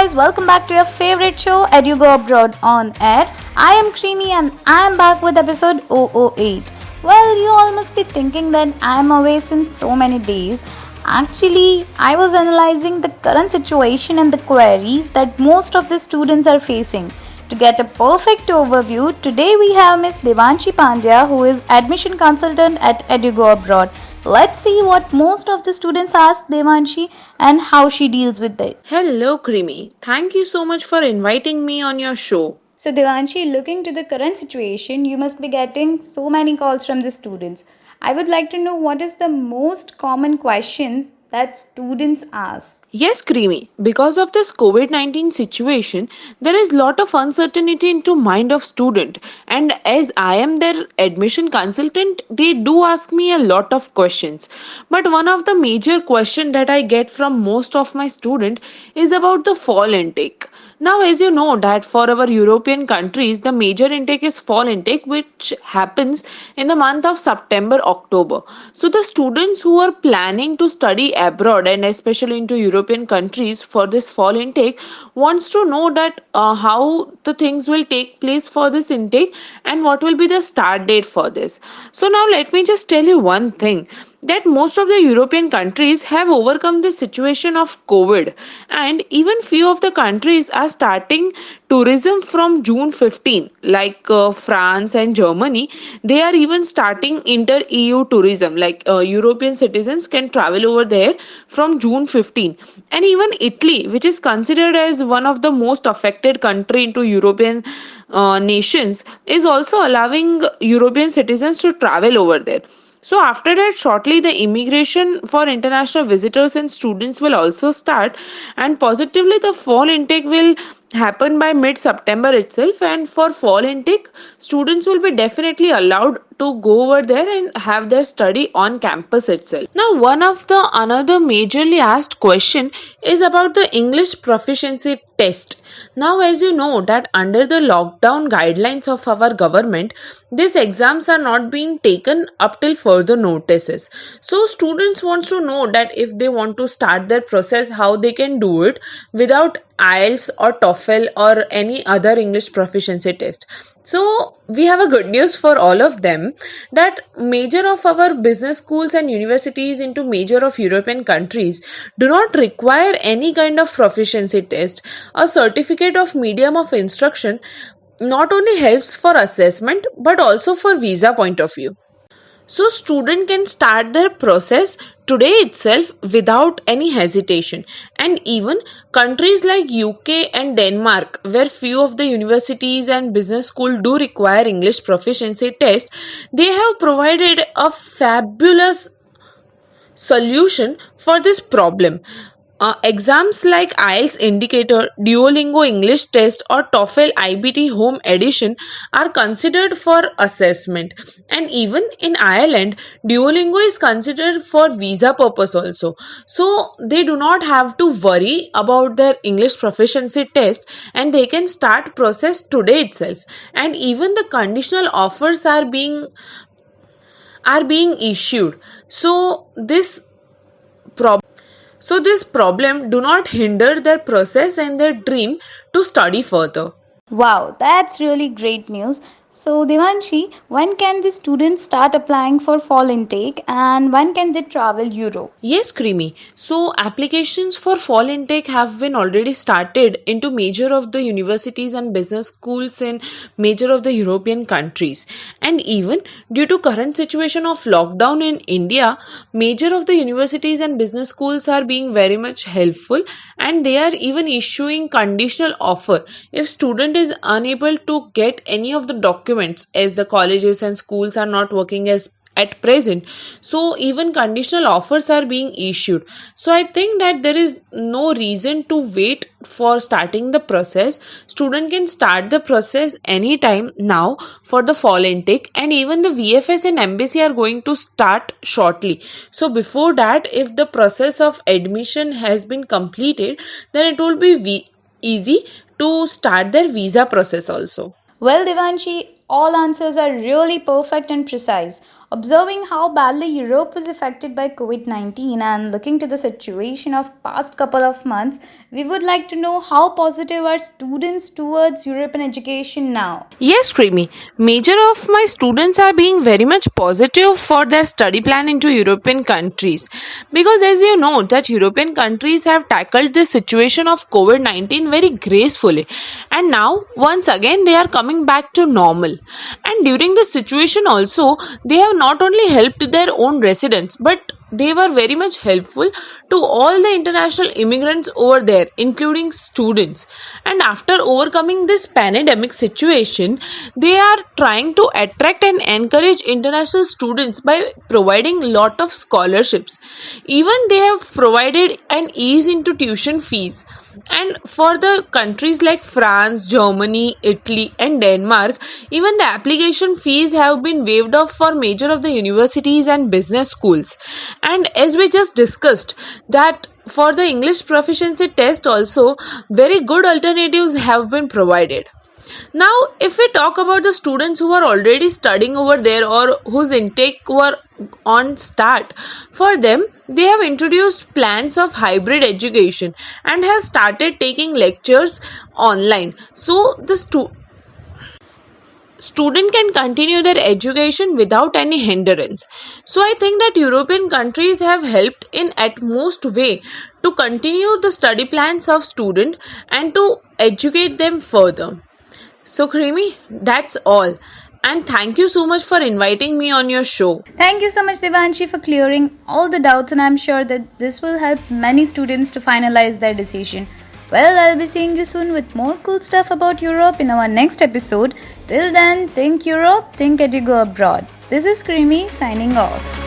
guys, welcome back to your favorite show, Edugo Abroad On Air. I am Krimi and I am back with episode 008. Well, you all must be thinking that I am away since so many days. Actually, I was analyzing the current situation and the queries that most of the students are facing. To get a perfect overview, today we have Ms. Devanshi Pandya, who is admission consultant at Edugo Abroad. Let's see what most of the students ask Devanshi and how she deals with it. Hello, Krimi. Thank you so much for inviting me on your show. So, Devanshi, looking to the current situation, you must be getting so many calls from the students. I would like to know what is the most common questions that students ask. Yes, Krimi. Because of this COVID-19 situation, there is lot of uncertainty into mind of student. And as I am their admission consultant, they do ask me a lot of questions. But one of the major question that I get from most of my student is about the fall intake. Now, as you know that for our European countries, the major intake is fall intake, which happens in the month of September, October. So the students who are planning to study abroad and especially into European countries for this fall intake wants to know that how the things will take place for this intake and what will be the start date for this. So now let me just tell you one thing, that most of the European countries have overcome the situation of COVID, and even few of the countries are starting tourism from June 15, like France and Germany. They are even starting inter EU tourism, like European citizens can travel over there from June 15. And even Italy, which is considered as one of the most affected country into European nations, is also allowing European citizens to travel over there. So after that, shortly the immigration for international visitors and students will also start, and positively the fall intake will happen by mid-September itself. And for fall intake, students will be definitely allowed to go over there and have their study on campus itself. Now, one of the another majorly asked question is about the English proficiency test. Now, as you know that under the lockdown guidelines of our government, these exams are not being taken up till further notices. So students want to know that if they want to start their process, how they can do it without IELTS or TOEFL or any other English proficiency test. So we have a good news for all of them, that major of our business schools and universities into major of European countries do not require any kind of proficiency test. A certificate of medium of instruction not only helps for assessment but also for visa point of view. So student can start their process today itself without any hesitation. And even countries like UK and Denmark, where few of the universities and business school do require English proficiency test, they have provided a fabulous solution for this problem. Exams like IELTS Indicator, Duolingo English Test or TOEFL IBT Home Edition are considered for assessment. And even in Ireland, Duolingo is considered for visa purpose also. So they do not have to worry about their English proficiency test, and they can start process today itself. And even the conditional offers are being issued. So this problem do not hinder their process and their dream to study further. Wow, that's really great news. So, Devanshi, when can the students start applying for fall intake and when can they travel Europe? Yes, Krimi. So applications for fall intake have been already started into major of the universities and business schools in major of the European countries. And even due to current situation of lockdown in India, major of the universities and business schools are being very much helpful, and they are even issuing conditional offer if student is unable to get any of the documents, as the colleges and schools are not working as at present. So even conditional offers are being issued. So I think that there is no reason to wait for starting the process. Student can start the process anytime now for the fall intake, and even the VFS and embassy are going to start shortly. So before that, if the process of admission has been completed, then it will be easy to start their visa process also. Well, Devanshi, All answers are really perfect and precise. Observing how badly Europe was affected by COVID-19 and looking to the situation of past couple of months, we would like to know how positive are students towards European education now. Yes, Krimi. Major of my students are being very much positive for their study plan into European countries because, as you know, that European countries have tackled this situation of COVID-19 very gracefully, and now once again they are coming back to normal. And during this situation also, they have not only helped their own residents but they were very much helpful to all the international immigrants over there, including students. And after overcoming this pandemic situation, they are trying to attract and encourage international students by providing lot of scholarships. Even they have provided an ease into tuition fees. And for the countries like France, Germany, Italy, and Denmark, even the application fees have been waived off for major of the universities and business schools. And as we just discussed, that for the English proficiency test also, very good alternatives have been provided. Now, if we talk about the students who are already studying over there or whose intake were on start, for them, they have introduced plans of hybrid education and have started taking lectures online. So, the student can continue their education without any hindrance. So I think that European countries have helped in at most way to continue the study plans of student and to educate them further. So Krimi, that's all. And thank you so much for inviting me on your show. Thank you so much, Devanshi, for clearing all the doubts, and I'm sure that this will help many students to finalize their decision. Well, I'll be seeing you soon with more cool stuff about Europe in our next episode. Till then, think Europe, think Edugo Abroad. This is Krimi signing off.